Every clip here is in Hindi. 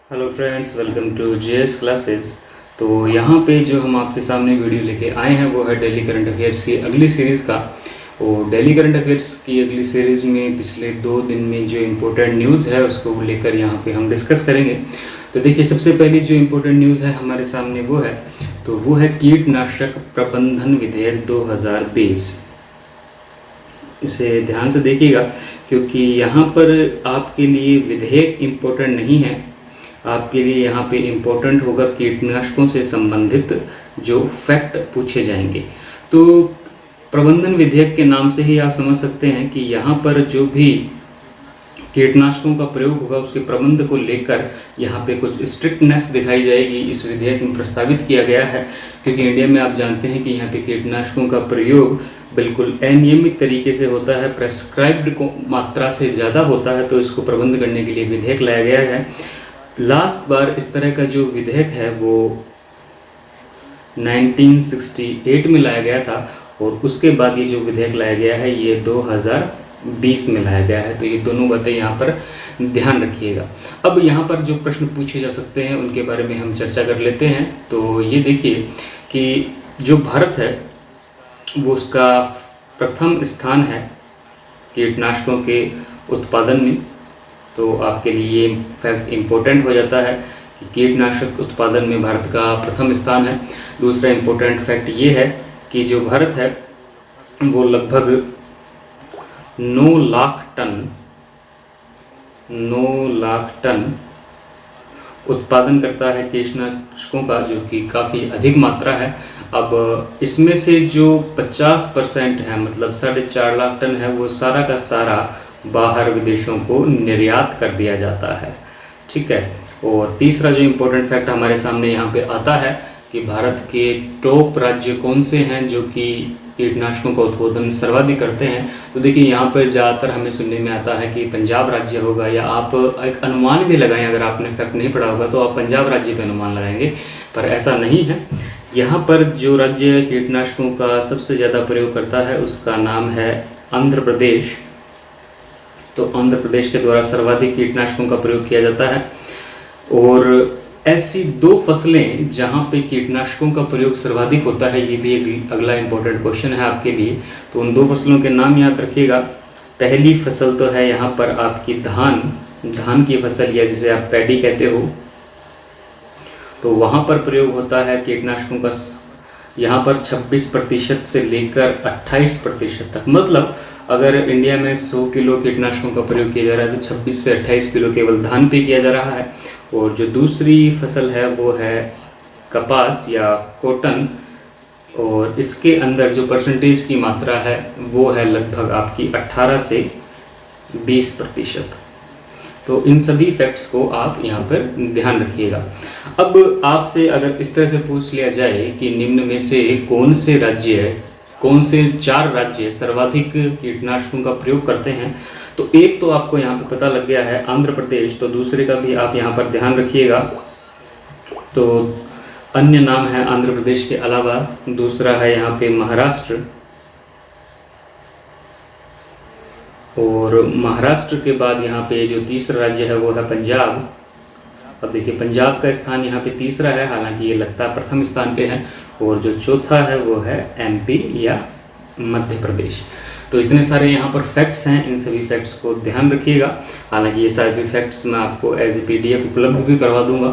Hello friends, welcome to JS classes. तो यहाँ पे जो हम आपके सामने वीडियो लेके आए हैं वो है डेली करंट अफेयर्स की अगली सीरीज़ का। और डेली करंट अफेयर्स की अगली सीरीज़ में पिछले 2 दिन में जो इम्पोर्टेंट न्यूज़ है उसको लेकर यहाँ पे हम डिस्कस करेंगे। तो देखिए, सबसे पहली जो इम्पोर्टेंट न्यूज़ है हमारे सामने वो है कीटनाशक प्रबंधन विधेयक 2020। इसे ध्यान से देखिएगा, क्योंकि यहाँ पर आपके लिए विधेयक इम्पोर्टेंट नहीं है, आपके लिए यहाँ पे इम्पोर्टेंट होगा कीटनाशकों से संबंधित जो फैक्ट पूछे जाएंगे। तो प्रबंधन विधेयक के नाम से ही आप समझ सकते हैं कि यहाँ पर जो भी कीटनाशकों का प्रयोग होगा उसके प्रबंध को लेकर यहाँ पे कुछ स्ट्रिक्टनेस दिखाई जाएगी, इस विधेयक में प्रस्तावित किया गया है। क्योंकि इंडिया में आप जानते हैं कि यहाँ पे कीटनाशकों का प्रयोग बिल्कुल अनियमित तरीके से होता है, प्रेस्क्राइब्ड को मात्रा से ज़्यादा होता है, तो इसको प्रबंध करने के लिए विधेयक लाया गया है। लास्ट बार इस तरह का जो विधेयक है वो 1968 में लाया गया था, और उसके बाद ये जो विधेयक लाया गया है ये 2020 में लाया गया है। तो ये दोनों बातें यहाँ पर ध्यान रखिएगा। अब यहाँ पर जो प्रश्न पूछे जा सकते हैं उनके बारे में हम चर्चा कर लेते हैं। तो ये देखिए कि जो भारत है वो उसका प्रथम स्थान है कीटनाशकों के उत्पादन में। तो आपके लिए ये फैक्ट इम्पोर्टेंट हो जाता है कि कीटनाशक उत्पादन में भारत का प्रथम स्थान है। दूसरा इम्पोर्टेंट फैक्ट ये है कि जो भारत है वो लगभग 9 लाख टन उत्पादन करता है कीटनाशकों का, जो कि काफ़ी अधिक मात्रा है। अब इसमें से जो 50% है, मतलब 4.5 लाख टन है, वो सारा का सारा बाहर विदेशों को निर्यात कर दिया जाता है। ठीक है। और तीसरा जो इम्पोर्टेंट फैक्ट हमारे सामने यहाँ पे आता है कि भारत के टॉप राज्य कौन से हैं जो कि कीटनाशकों का उत्पादन सर्वाधिक करते हैं। तो देखिए, यहाँ पर ज़्यादातर हमें सुनने में आता है कि पंजाब राज्य होगा, या आप एक अनुमान भी लगाएं, अगर आपने फैक्ट नहीं पढ़ा होगा तो आप पंजाब राज्य पे अनुमान लगाएंगे, पर ऐसा नहीं है। यहाँ पर जो राज्य कीटनाशकों का सबसे ज़्यादा प्रयोग करता है उसका नाम है आंध्र प्रदेश। तो आंध्र प्रदेश के द्वारा सर्वाधिक कीटनाशकों का प्रयोग किया जाता है। और ऐसी 2 फसलें जहां पे कीटनाशकों का प्रयोग सर्वाधिक होता है, ये भी एक अगला इम्पोर्टेंट क्वेश्चन है आपके लिए। तो उन 2 फसलों के नाम याद रखिएगा। पहली फसल तो है यहाँ पर आपकी धान की फसल, या जिसे आप पैडी कहते हो। तो वहाँ पर प्रयोग होता है कीटनाशकों का यहाँ पर 26% से लेकर 28% तक। मतलब अगर इंडिया में 100 किलो कीटनाशकों का प्रयोग किया जा रहा है तो 26 से 28 किलो केवल धान पे किया जा रहा है। और जो दूसरी फसल है वो है कपास या कॉटन, और इसके अंदर जो परसेंटेज की मात्रा है वो है लगभग आपकी 18 से 20%। तो इन सभी फैक्ट्स को आप यहाँ पर ध्यान रखिएगा। अब आपसे अगर इस तरह से पूछ लिया जाए कि निम्न में से कौन से 4 राज्य सर्वाधिक कीटनाशकों का प्रयोग करते हैं, तो एक तो आपको यहाँ पे पता लग गया है, आंध्र प्रदेश। तो दूसरे का भी आप यहाँ पर ध्यान रखिएगा। तो अन्य नाम है आंध्र प्रदेश के अलावा, दूसरा है यहाँ पे महाराष्ट्र, और महाराष्ट्र के बाद यहाँ पे जो तीसरा राज्य है वो है पंजाब। अब देखिए, पंजाब का स्थान यहाँ पे तीसरा है, हालांकि ये लगता है प्रथम स्थान पे है। और जो चौथा है वो है एमपी या मध्य प्रदेश। तो इतने सारे यहाँ पर फैक्ट्स हैं, इन सभी फैक्ट्स को ध्यान रखिएगा। हालांकि ये सारे फैक्ट्स मैं आपको एज ए PDF उपलब्ध भी करवा दूंगा।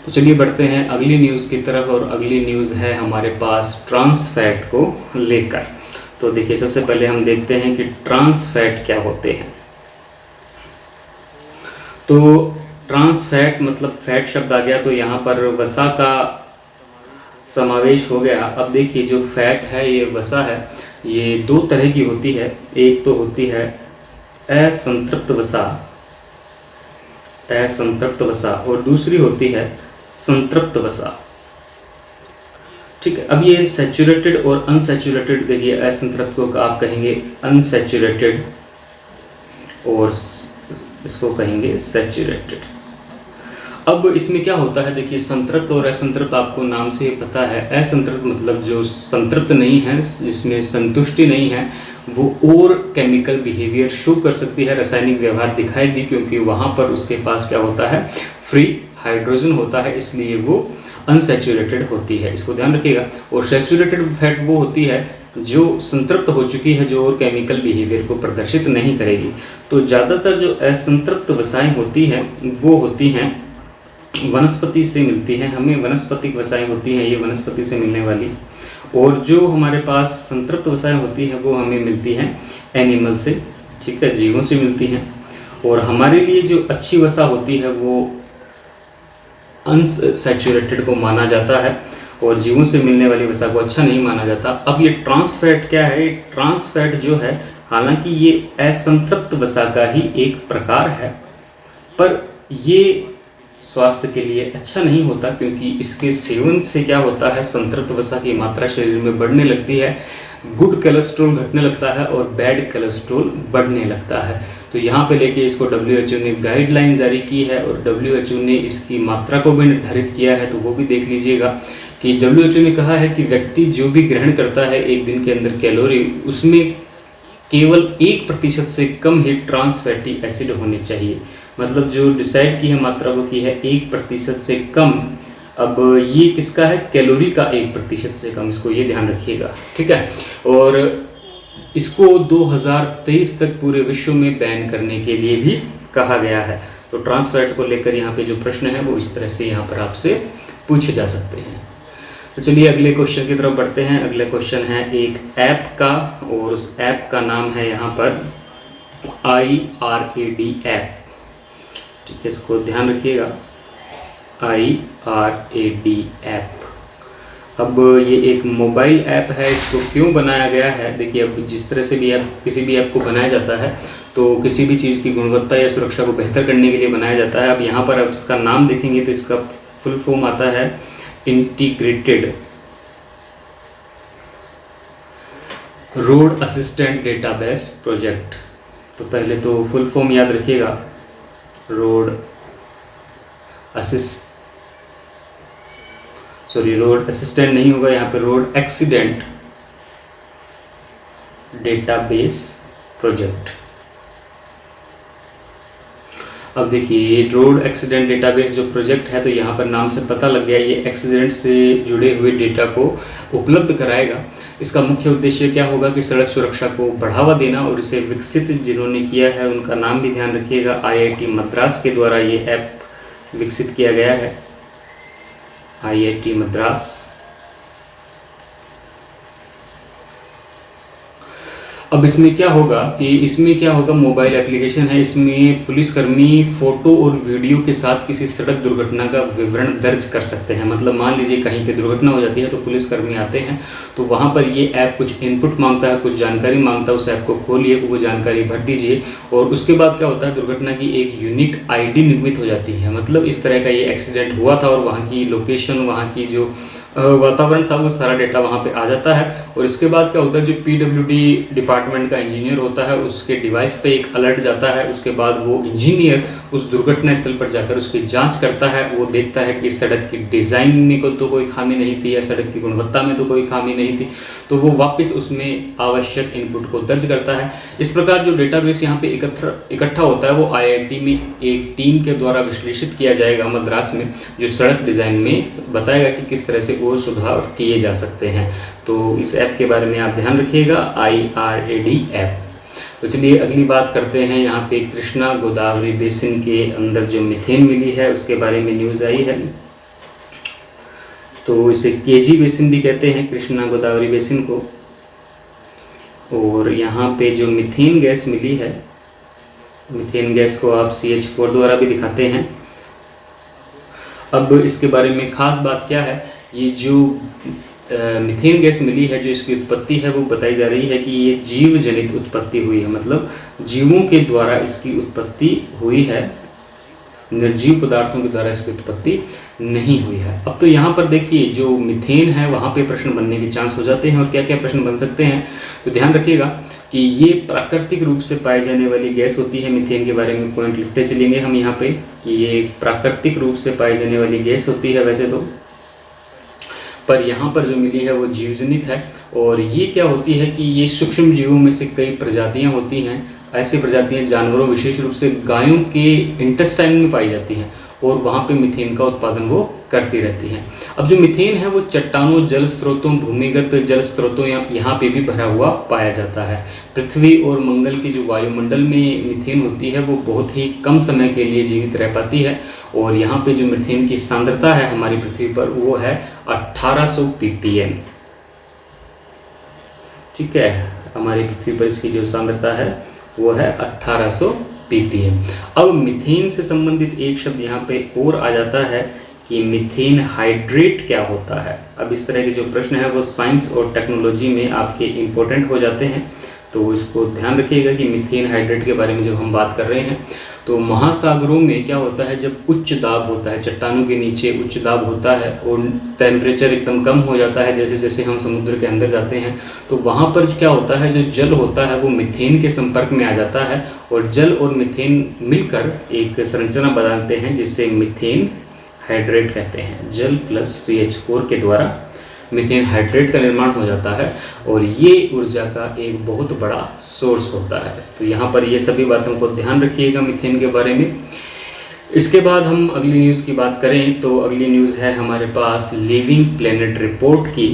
तो चलिए बढ़ते हैं अगली न्यूज़ की तरफ, और अगली न्यूज़ है हमारे पास ट्रांस फैट को लेकर। तो देखिए, सबसे पहले हम देखते हैं कि ट्रांस फैट क्या होते हैं। तो ट्रांस फैट मतलब फैट शब्द आ गया तो यहाँ पर वसा का समावेश हो गया। अब देखिए, जो फैट है ये वसा है, ये 2 तरह की होती है। एक तो होती है असंतृप्त वसा, और दूसरी होती है संतृप्त वसा। ठीक है। अब ये सैचुरेटेड और अनसैचुरेटेड, देखिए असंतृप्त को आप कहेंगे अनसैचुरेटेड और इसको कहेंगे सैचुरेटेड। अब इसमें क्या होता है, देखिए संतृप्त और असंतृप्त आपको नाम से पता है। असंतृप्त मतलब जो संतृप्त नहीं है, जिसमें संतुष्टि नहीं है, वो और केमिकल बिहेवियर शो कर सकती है, रासायनिक व्यवहार दिखाएगी, क्योंकि वहाँ पर उसके पास क्या होता है, फ्री हाइड्रोजन होता है, इसलिए वो अनसैचुरेटेड होती है, इसको ध्यान रखिएगा। और सैचुरेटेड फैट वो होती है जो संतृप्त हो चुकी है, जो और केमिकल बिहेवियर को प्रदर्शित नहीं करेगी। तो ज़्यादातर जो असंतृप्त वसाएं होती हैं वो होती हैं वनस्पति से मिलती हैं, हमें वनस्पतिक वसाएं होती हैं ये वनस्पति से मिलने वाली, और जो हमारे पास संतृप्त वसाएं होती हैं वो हमें मिलती हैं एनिमल से, ठीक है, जीवों से मिलती हैं। और हमारे लिए जो अच्छी वसा होती है वो अनसैचुरेटेड को माना जाता है, और जीवों से मिलने वाली वसा को अच्छा नहीं माना जाता। अब ये ट्रांस फैट क्या है? ट्रांस फैट जो है, हालांकि ये असंतृप्त वसा का ही एक प्रकार है, पर ये स्वास्थ्य के लिए अच्छा नहीं होता, क्योंकि इसके सेवन से क्या होता है, संतृप्त वसा की मात्रा शरीर में बढ़ने लगती है, गुड कोलेस्ट्रॉल घटने लगता है और बैड कोलेस्ट्रॉल बढ़ने लगता है। तो यहाँ पे लेके इसको WHO ने गाइडलाइन जारी की है, और WHO ने इसकी मात्रा को भी निर्धारित किया है, तो वो भी देख लीजिएगा कि WHO ने कहा है कि व्यक्ति जो भी ग्रहण करता है एक दिन के अंदर कैलोरी, उसमें केवल 1% से कम ही ट्रांस फैटी एसिड होने चाहिए। मतलब जो डिसाइड की है मात्रा वो की है 1% से कम। अब ये किसका है? कैलोरी का 1% से कम, इसको ये ध्यान रखिएगा, ठीक है। और इसको 2023 तक पूरे विश्व में बैन करने के लिए भी कहा गया है। तो ट्रांस फैट को लेकर यहाँ पे जो प्रश्न है वो इस तरह से यहाँ पर आपसे पूछे जा सकते हैं। तो चलिए अगले क्वेश्चन की तरफ बढ़ते हैं। अगले क्वेश्चन है एक ऐप का, और उस ऐप का नाम है यहाँ पर IRAD ऐप, ठीक है, इसको ध्यान रखिएगा, IRAD ऐप। अब ये एक मोबाइल ऐप है, इसको क्यों बनाया गया है? देखिए, अब जिस तरह से भी ऐप, किसी भी ऐप को बनाया जाता है तो किसी भी चीज़ की गुणवत्ता या सुरक्षा को बेहतर करने के लिए बनाया जाता है। अब यहाँ पर आप इसका नाम देखेंगे तो इसका फुल फॉर्म आता है integrated road assistant database project. तो पहले तो फुल फॉर्म याद रखिएगा, रोड असिस्टेंट नहीं होगा यहाँ पे, रोड एक्सीडेंट डेटाबेस प्रोजेक्ट। अब देखिए, ये रोड एक्सीडेंट डेटाबेस जो प्रोजेक्ट है, तो यहाँ पर नाम से पता लग गया ये एक्सीडेंट से जुड़े हुए डेटा को उपलब्ध कराएगा। इसका मुख्य उद्देश्य क्या होगा कि सड़क सुरक्षा को बढ़ावा देना, और इसे विकसित जिन्होंने किया है उनका नाम भी ध्यान रखिएगा, IIT मद्रास के द्वारा ये ऐप विकसित किया गया है, IIT मद्रास। अब इसमें क्या होगा मोबाइल एप्लीकेशन है, इसमें पुलिसकर्मी फोटो और वीडियो के साथ किसी सड़क दुर्घटना का विवरण दर्ज कर सकते हैं। मतलब मान लीजिए कहीं पे दुर्घटना हो जाती है तो पुलिसकर्मी आते हैं, तो वहाँ पर ये ऐप कुछ इनपुट मांगता है, कुछ जानकारी मांगता है, उस ऐप को खोलिए, वो जानकारी भर दीजिए, और उसके बाद क्या होता है, दुर्घटना की एक यूनिक ID निर्मित हो जाती है। मतलब इस तरह का ये एक्सीडेंट हुआ था, और वहाँ की लोकेशन, वहाँ की जो वातावरण था, वो सारा डेटा वहाँ पे आ जाता है। और इसके बाद क्या होता है, जो PWD डिपार्टमेंट का इंजीनियर होता है उसके डिवाइस पे एक अलर्ट जाता है। उसके बाद वो इंजीनियर उस दुर्घटना स्थल पर जाकर उसकी जांच करता है, वो देखता है कि सड़क की डिज़ाइन में को तो कोई खामी नहीं थी, या सड़क की गुणवत्ता में तो कोई खामी नहीं थी, तो वो वापस उसमें आवश्यक इनपुट को दर्ज करता है। इस प्रकार जो डेटाबेस यहाँ पे इकट्ठा होता है वो IIT में एक टीम के द्वारा विश्लेषित किया जाएगा मद्रास में, जो सड़क डिज़ाइन में बताएगा कि किस तरह से और सुधार किए जा सकते हैं। तो इस ऐप के बारे में आप ध्यान रखिएगा, IRAD ऐप। तो चलिए अगली बात करते हैं। यहाँ पे कृष्णा गोदावरी बेसिन के अंदर जो मीथेन मिली है उसके बारे में न्यूज़ आई है। तो इसे KG बेसिन भी कहते हैं, कृष्णा गोदावरी बेसिन को। और यहाँ पे जो मीथेन गैस मिली है, मीथेन गैस को आप CH4 द्वारा भी दिखाते हैं। अब इसके बारे में खास बात क्या है, ये जो मीथेन गैस मिली है, जो इसकी उत्पत्ति है वो बताई जा रही है कि ये जीव जनित उत्पत्ति हुई है, मतलब जीवों के द्वारा इसकी उत्पत्ति हुई है, निर्जीव पदार्थों के द्वारा इसकी उत्पत्ति नहीं हुई है। अब तो यहाँ पर देखिए जो मीथेन है वहाँ पे प्रश्न बनने के चांस हो जाते हैं, और क्या क्या प्रश्न बन सकते हैं, तो ध्यान रखिएगा कि ये प्राकृतिक रूप से पाई जाने वाली गैस होती है। मीथेन के बारे में पॉइंट लिखते चलेंगे हम यहाँ पे कि ये प्राकृतिक रूप से पाई जाने वाली गैस होती है वैसे तो, पर यहाँ पर जो मिली है वो जीवजनित है। और ये क्या होती है कि ये सूक्ष्म जीवों में से कई प्रजातियाँ होती हैं, ऐसी प्रजातियाँ जानवरों, विशेष रूप से गायों के इंटेस्टाइन में पाई जाती हैं, और वहाँ पे मीथेन का उत्पादन वो करती रहती हैं। अब जो मीथेन है वो चट्टानों, जल स्रोतों, भूमिगत जल स्रोतों यहाँ पे भी भरा हुआ पाया जाता है। पृथ्वी और मंगल की जो वायुमंडल में मीथेन होती है वो बहुत ही कम समय के लिए जीवित रह पाती है, और यहाँ पे जो मीथेन की सांद्रता है हमारी पृथ्वी पर वो है 1800 ppm। ठीक है, हमारी पृथ्वी पर इसकी जो सांद्रता है वो है 1800 ppm। अब मीथेन से संबंधित एक शब्द यहाँ पे और आ जाता है कि मीथेन हाइड्रेट क्या होता है। अब इस तरह के जो प्रश्न है वो साइंस और टेक्नोलॉजी में आपके इम्पोर्टेंट हो जाते हैं, तो इसको ध्यान रखिएगा कि मीथेन हाइड्रेट के बारे में जब हम बात कर रहे हैं तो महासागरों में क्या होता है, जब उच्च दाब होता है, चट्टानों के नीचे उच्च दाब होता है और टेम्परेचर एकदम कम हो जाता है, जैसे जैसे हम समुद्र के अंदर जाते हैं, तो वहाँ पर क्या होता है, जो जल होता है वो मीथेन के संपर्क में आ जाता है, और जल और मीथेन मिलकर एक संरचना बनाते हैं जिससे मीथेन हाइड्रेट कहते हैं। जल प्लस CH4 के द्वारा मीथेन हाइड्रेट का निर्माण हो जाता है, और ये ऊर्जा का एक बहुत बड़ा सोर्स होता है। तो यहाँ पर ये सभी बातों को ध्यान रखिएगा मीथेन के बारे में। इसके बाद हम अगली न्यूज़ की बात करें तो अगली न्यूज़ है हमारे पास लिविंग प्लेनेट रिपोर्ट की।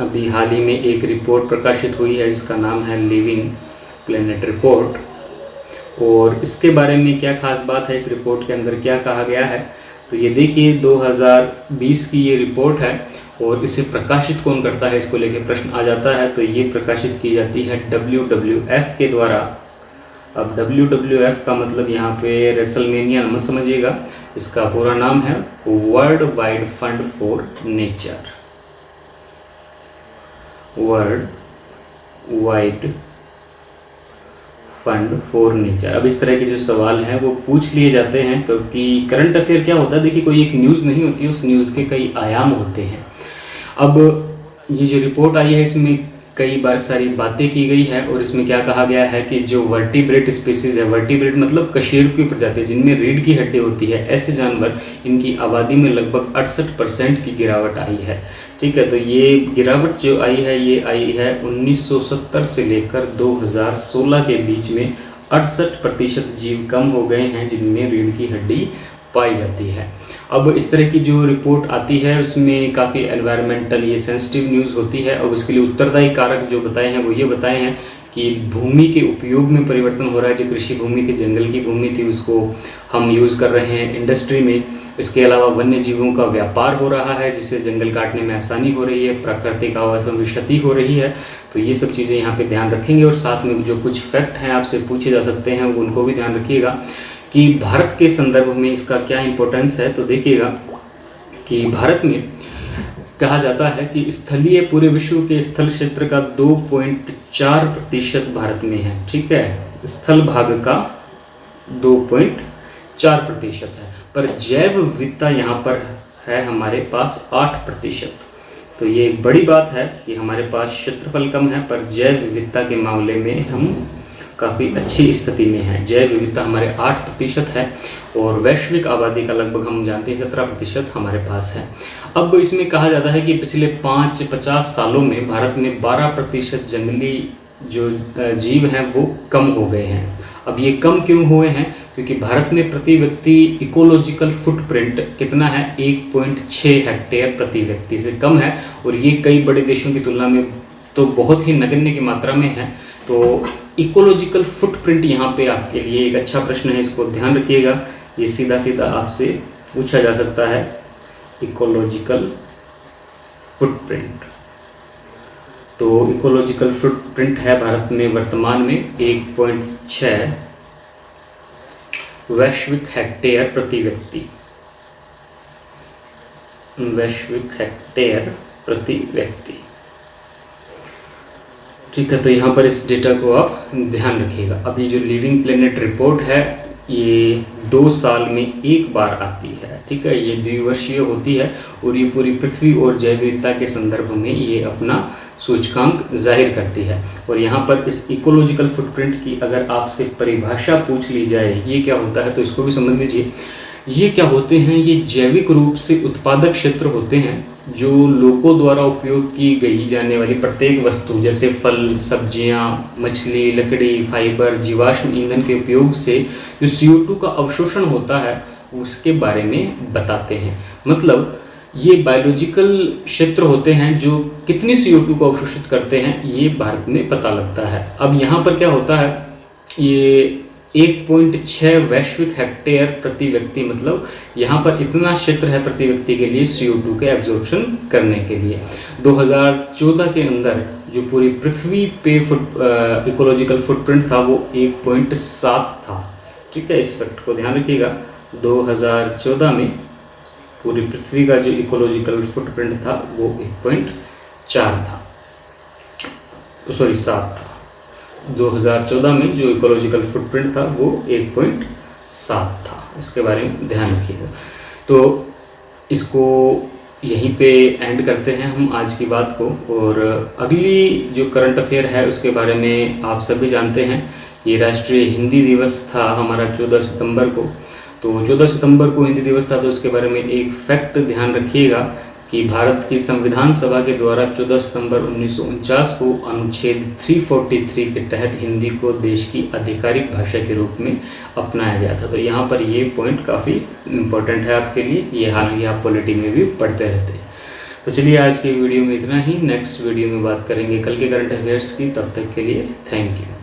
अभी हाल ही में एक रिपोर्ट प्रकाशित हुई है जिसका नाम है लिविंग प्लेनेट रिपोर्ट, और इसके बारे में क्या खास बात है, इस रिपोर्ट के अंदर क्या कहा गया है, तो ये देखिए 2020 की ये रिपोर्ट है, और इसे प्रकाशित कौन करता है इसको लेकर प्रश्न आ जाता है। तो ये प्रकाशित की जाती है WWF के द्वारा। अब WWF का मतलब यहाँ पे रेसलमेनिया मत समझिएगा, इसका पूरा नाम है world wide fund for nature. World wide fund for nature. अब इस तरह के जो सवाल हैं वो पूछ लिए जाते हैं, क्योंकि करंट अफेयर क्या होता है, देखिए कोई एक न्यूज़ नहीं होती है, उस न्यूज़ के कई आयाम होते हैं। अब ये जो रिपोर्ट आई है इसमें कई बार सारी बातें की गई है, और इसमें क्या कहा गया है कि जो वर्टिब्रेट स्पीसीज है, वर्टिब्रेट मतलब कशेरुकी प्रजाति जिनमें रीढ़ की हड्डी होती है, ऐसे जानवर, इनकी आबादी में लगभग 68% की गिरावट आई है। ठीक है, तो ये गिरावट जो आई है ये आई है 1970 से लेकर 2016 के बीच में 68% जीव कम हो गए हैं जिनमें रीढ़ की हड्डी पाई जाती है। अब इस तरह की जो रिपोर्ट आती है उसमें काफ़ी एनवायरमेंटल ये सेंसिटिव न्यूज़ होती है, और उसके लिए उत्तरदायी कारक जो बताए हैं वो ये बताए हैं कि भूमि के उपयोग में परिवर्तन हो रहा है। जो कृषि भूमि थी, जंगल की भूमि थी, उसको हम यूज़ कर रहे हैं इंडस्ट्री में। इसके अलावा वन्य जीवों का व्यापार हो रहा है जिससे जंगल काटने में आसानी हो रही है, प्राकृतिक आवासों की क्षति हो रही है। तो ये सब चीज़ें यहाँ पे ध्यान रखेंगे, और साथ में जो कुछ फैक्ट हैं आपसे पूछे जा सकते हैं उनको भी ध्यान रखिएगा कि भारत के संदर्भ में इसका क्या इंपॉर्टेंस है। तो देखिएगा कि भारत में कहा जाता है कि स्थलीय पूरे विश्व के स्थल क्षेत्र का 2.4% भारत में है। ठीक है, स्थल भाग का 2.4% है, पर जैव विविधता यहाँ पर है हमारे पास 8%। तो ये एक बड़ी बात है कि हमारे पास क्षेत्रफल कम है पर जैव विविधता के मामले में हम काफ़ी अच्छी स्थिति में हैं। जैव विविधता हमारे 8% है, और वैश्विक आबादी का लगभग हम जानते हैं 17% हमारे पास है। अब इसमें कहा जाता है कि पिछले 50 सालों में भारत में 12% जंगली जो जीव हैं वो कम हो गए हैं। अब ये कम क्यों हुए हैं? क्योंकि भारत में प्रति व्यक्ति इकोलॉजिकल फुटप्रिंट कितना है, 1.6 हेक्टेयर प्रति व्यक्ति से कम है, और ये कई बड़े देशों की तुलना में तो बहुत ही नगण्य की मात्रा में है। तो इकोलॉजिकल फुटप्रिंट यहाँ पे आपके लिए एक अच्छा प्रश्न है, इसको ध्यान रखिएगा। ये सीधा सीधा आपसे पूछा जा सकता है, इकोलॉजिकल फुटप्रिंट। तो इकोलॉजिकल फुटप्रिंट है भारत में वर्तमान में 1.6 वैश्विक हेक्टेयर प्रति व्यक्ति, वैश्विक हेक्टेयर प्रति व्यक्ति। ठीक है, तो यहाँ पर इस डेटा को आप ध्यान रखिएगा। अभी जो लिविंग प्लेनेट रिपोर्ट है ये 2 साल में एक बार आती है। ठीक है, ये द्विवर्षीय होती है, और ये पूरी पृथ्वी और जैव विविधता के संदर्भ में ये अपना सूचकांक जाहिर करती है। और यहाँ पर इस इकोलॉजिकल फुटप्रिंट की अगर आपसे परिभाषा पूछ ली जाए ये क्या होता है, तो इसको भी समझ लीजिए। ये क्या होते हैं, ये जैविक रूप से उत्पादक क्षेत्र होते हैं जो लोगों द्वारा उपयोग की गई जाने वाली प्रत्येक वस्तु, जैसे फल, सब्जियां, मछली, लकड़ी, फाइबर, जीवाश्म ईंधन के उपयोग से जो CO2 का अवशोषण होता है उसके बारे में बताते हैं। मतलब ये बायोलॉजिकल क्षेत्र होते हैं जो कितनी CO2 को अवशोषित करते हैं, ये भारत में पता लगता है। अब यहाँ पर क्या होता है, ये 1.6 वैश्विक हेक्टेयर प्रति व्यक्ति, मतलब यहाँ पर इतना क्षेत्र है प्रति व्यक्ति के लिए CO2 के एब्जॉर्प्शन करने के लिए। 2014 के अंदर जो पूरी पृथ्वी पे इकोलॉजिकल फुटप्रिंट था वो 1.7 था। ठीक है, इस फैक्ट को ध्यान रखिएगा। 2014 में पूरी पृथ्वी का जो इकोलॉजिकल फुटप्रिंट था वो 1.4 था, सॉरी 7 था। 2014 में जो इकोलॉजिकल फुटप्रिंट था वो 1.7 था। इसके बारे में ध्यान रखिएगा। तो इसको यहीं पे एंड करते हैं हम आज की बात को, और अगली जो करंट अफेयर है उसके बारे में आप सभी जानते हैं। ये राष्ट्रीय हिंदी दिवस था हमारा 14 सितंबर को। तो 14 सितंबर को हिंदी दिवस था, तो उसके बारे में एक फैक्ट ध्यान रखिएगा कि भारत की संविधान सभा के द्वारा 14 सितंबर 1949 को अनुच्छेद 343 के तहत हिंदी को देश की आधिकारिक भाषा के रूप में अपनाया गया था। तो यहाँ पर ये पॉइंट काफ़ी इम्पोर्टेंट है आपके लिए, ये हालांकि आप पॉलिटी में भी पढ़ते रहते हैं। तो चलिए आज के वीडियो में इतना ही। नेक्स्ट वीडियो में बात करेंगे कल के करंट अफेयर्स की। तब तक के लिए थैंक यू।